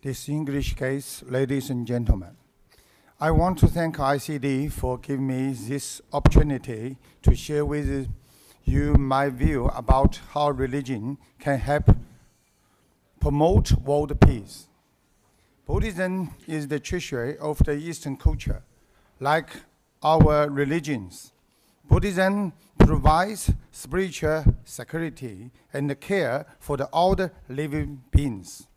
Distinguished guests, ladies and gentlemen, I want to thank ICD for giving me this opportunity to share with you my view about how religion can help promote world peace. Buddhism is the treasury of the Eastern culture. Like our religions, Buddhism provides spiritual security and care for all the living beings.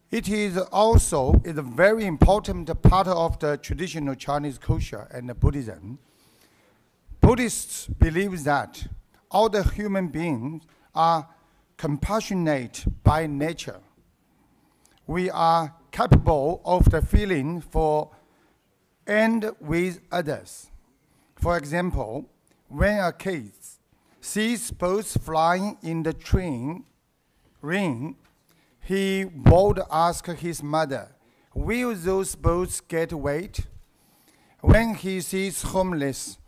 It is also a very important part of the traditional Chinese culture and Buddhism. Buddhists believe that all the human beings are compassionate by nature. We are capable of the feeling for and with others. For example, when a kid sees birds flying in the rain, he would ask his mother, "Will those birds get wet?" When he sees homeless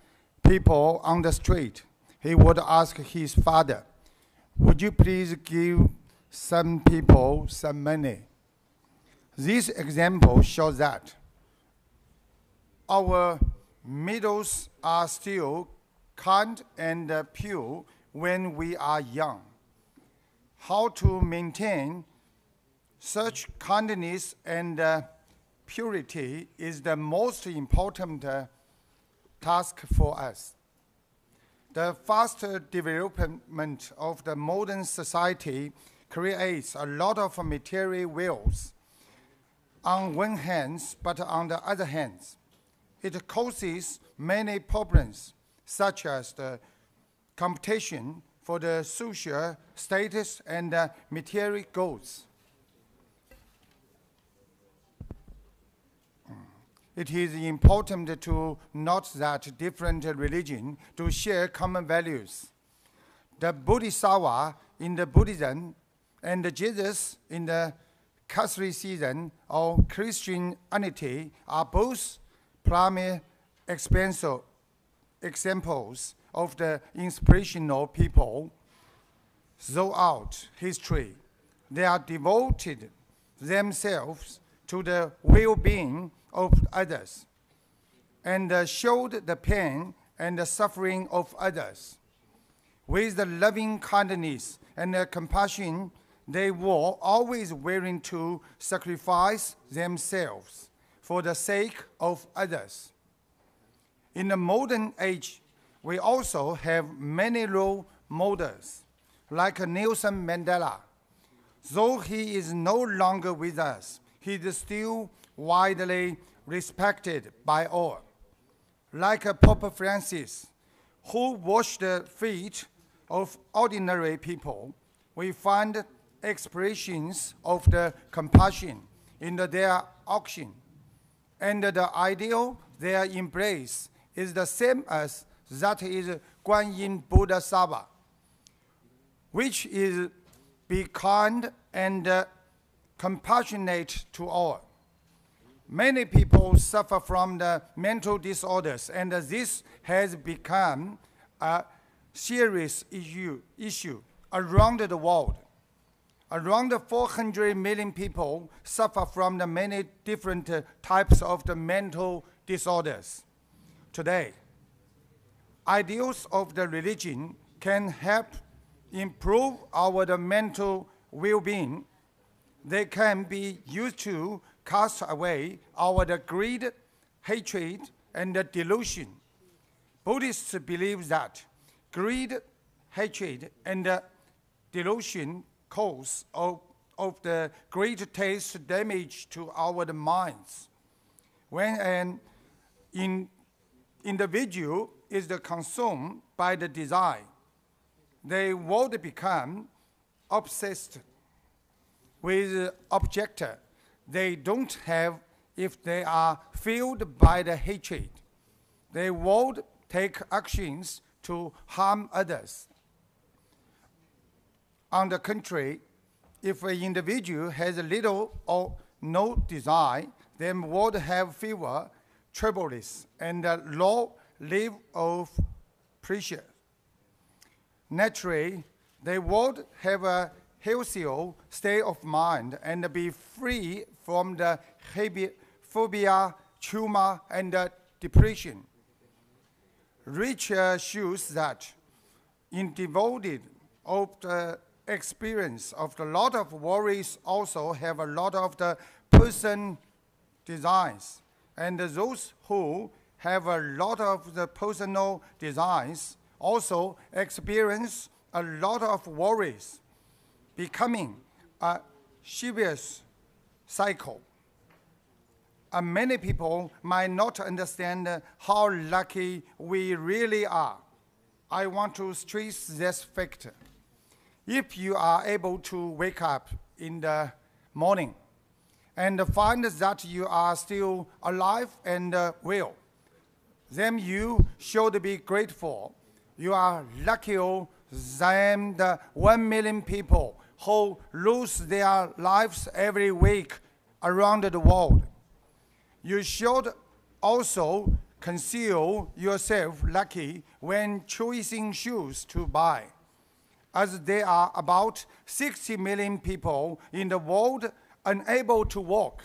people on the street, he would ask his father, "Would you please give some people some money?" This example shows that our motives are still kind and pure when we are young. How to maintain such kindness and purity is the most important task for us. The fast development of the modern society creates a lot of material wealth on one hand, but on the other hand, it causes many problems, such as the competition for the social status and material goods. It is important to note that different religions do share common values. The Bodhisattva in the Buddhism and Jesus in the Catholicism or Christianity are both primary examples of the inspirational people throughout history. They are devoted themselves to the well-being of others and showed the pain and the suffering of others. With the loving kindness and compassion, they were always willing to sacrifice themselves for the sake of others. In the modern age, we also have many role models, like Nelson Mandela. Though he is no longer with us, he is still widely respected by all. Like Pope Francis, who washed the feet of ordinary people, we find expressions of the compassion in their action, and the ideal they embrace is the same as that is Guanyin Bodhisattva, which is be kind and compassionate to all. Many people suffer from the mental disorders, and this has become a serious issue around the world. Around 400 million people suffer from the many different types of the mental disorders. Today, ideals of the religion can help improve our mental well-being. They can be used to cast away our greed, hatred, and delusion. Buddhists believe that greed, hatred, and delusion cause of the greatest damage to our minds. When an individual is consumed by the desire, they would become obsessed with object they don't have. If they are filled by the hatred, they would take actions to harm others. On the contrary, if an individual has little or no desire, they would have fewer troubles and low level of pressure. Naturally, they would have a healthier state of mind and be free from the phobia, trauma, and depression. Research shows that in devoted of the experience of a lot of worries also have a lot of the person desires. And those who have a lot of the personal desires also experience a lot of worries, becoming a serious cycle. And many people might not understand how lucky we really are. I want to stress this factor. If you are able to wake up in the morning and find that you are still alive and well, then you should be grateful. You are luckier than the 1 million people who lose their lives every week around the world. You should also consider yourself lucky when choosing shoes to buy, as there are about 60 million people in the world unable to walk.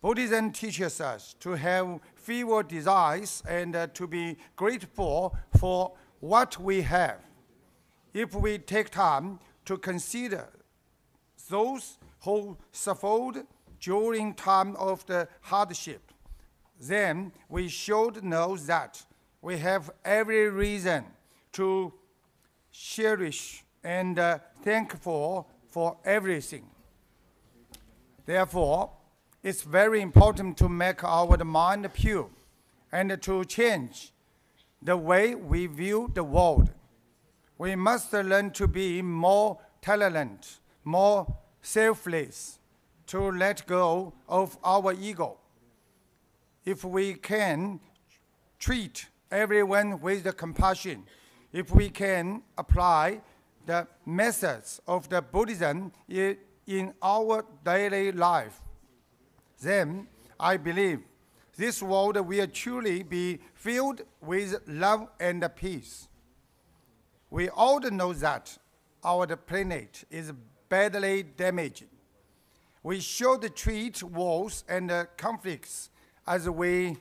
Buddhism teaches us to have fewer desires and to be grateful for what we have. If we take time to consider those who suffered during time of the hardship, then we should know that we have every reason to cherish and thankful for everything. Therefore, it's very important to make our mind pure and to change the way we view the world. We must learn to be more tolerant, more selfless, to let go of our ego. If we can treat everyone with compassion, if we can apply the methods of the Buddhism in our daily life, then I believe this world will truly be filled with love and peace. We all know that our planet is badly damaged. We should treat wars and conflicts as we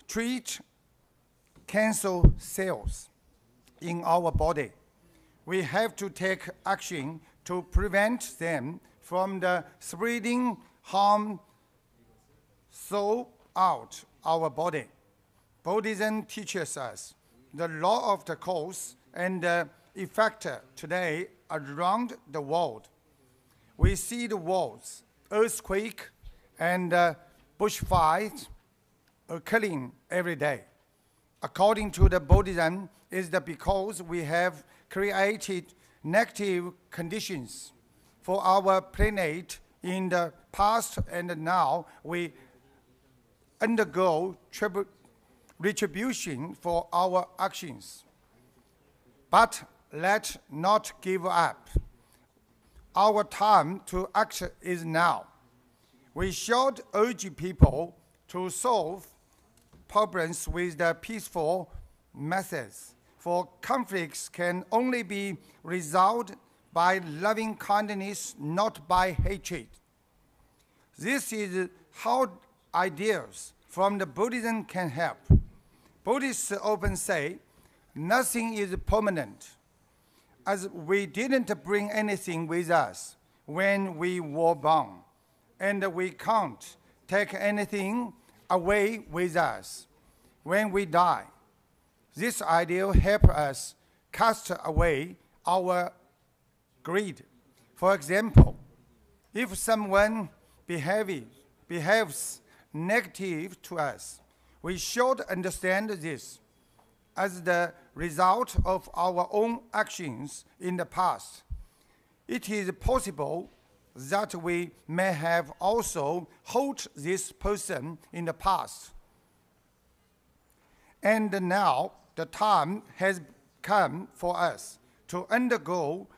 treat cancer cells in our body. We have to take action to prevent them from the spreading harm throughout our body. Buddhism teaches us the law of the cause and effect today around the world. We see the wars, earthquake, and bushfires occurring every day. According to the Buddhism, is that because we have created negative conditions for our planet in the past, and now we undergo retribution for our actions. But let's not give up. Our time to act is now. We should urge people to solve problems with the peaceful methods, for conflicts can only be resolved by loving kindness, not by hatred. This is how ideas from the Buddhism can help. Buddhists often say, nothing is permanent, as we didn't bring anything with us when we were born, and we can't take anything away with us when we die. This idea helps us cast away our greed. For example, if someone behaves negative to us, we should understand this as the result of our own actions in the past. It is possible that we may have also hurt this person in the past. And now the time has come for us to undergo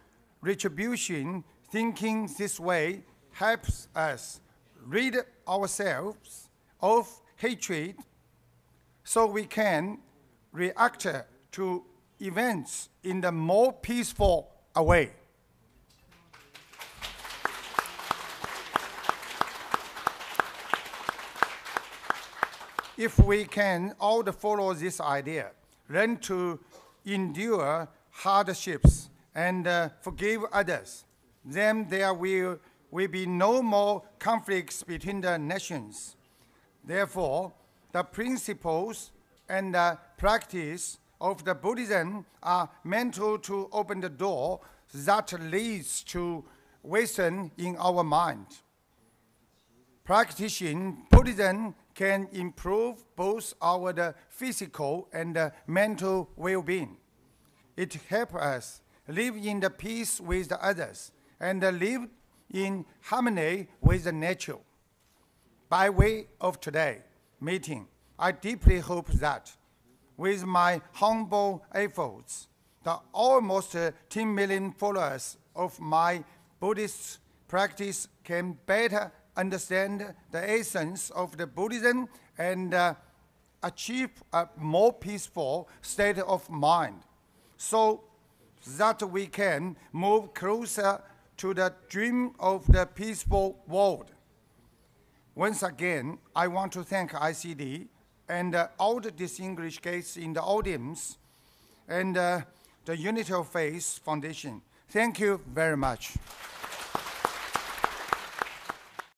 retribution. Thinking this way helps us rid ourselves of hatred so we can react to events in the more peaceful way. if we can all follow this idea, learn to endure hardships and forgive others, then there will be no more conflicts between the nations. Therefore, the principles and the practice of the Buddhism are meant to open the door that leads to wisdom in our mind. Practicing Buddhism can improve both our physical and mental well-being. It helps us live in the peace with the others and live in harmony with the nature. By way of today's meeting, I deeply hope that with my humble efforts, the almost 10 million followers of my Buddhist practice can better understand the essence of the Buddhism and achieve a more peaceful state of mind, so that we can move closer to the dream of the peaceful world. Once again, I want to thank ICD and all the distinguished guests in the audience and the Unity of Faith Foundation. Thank you very much.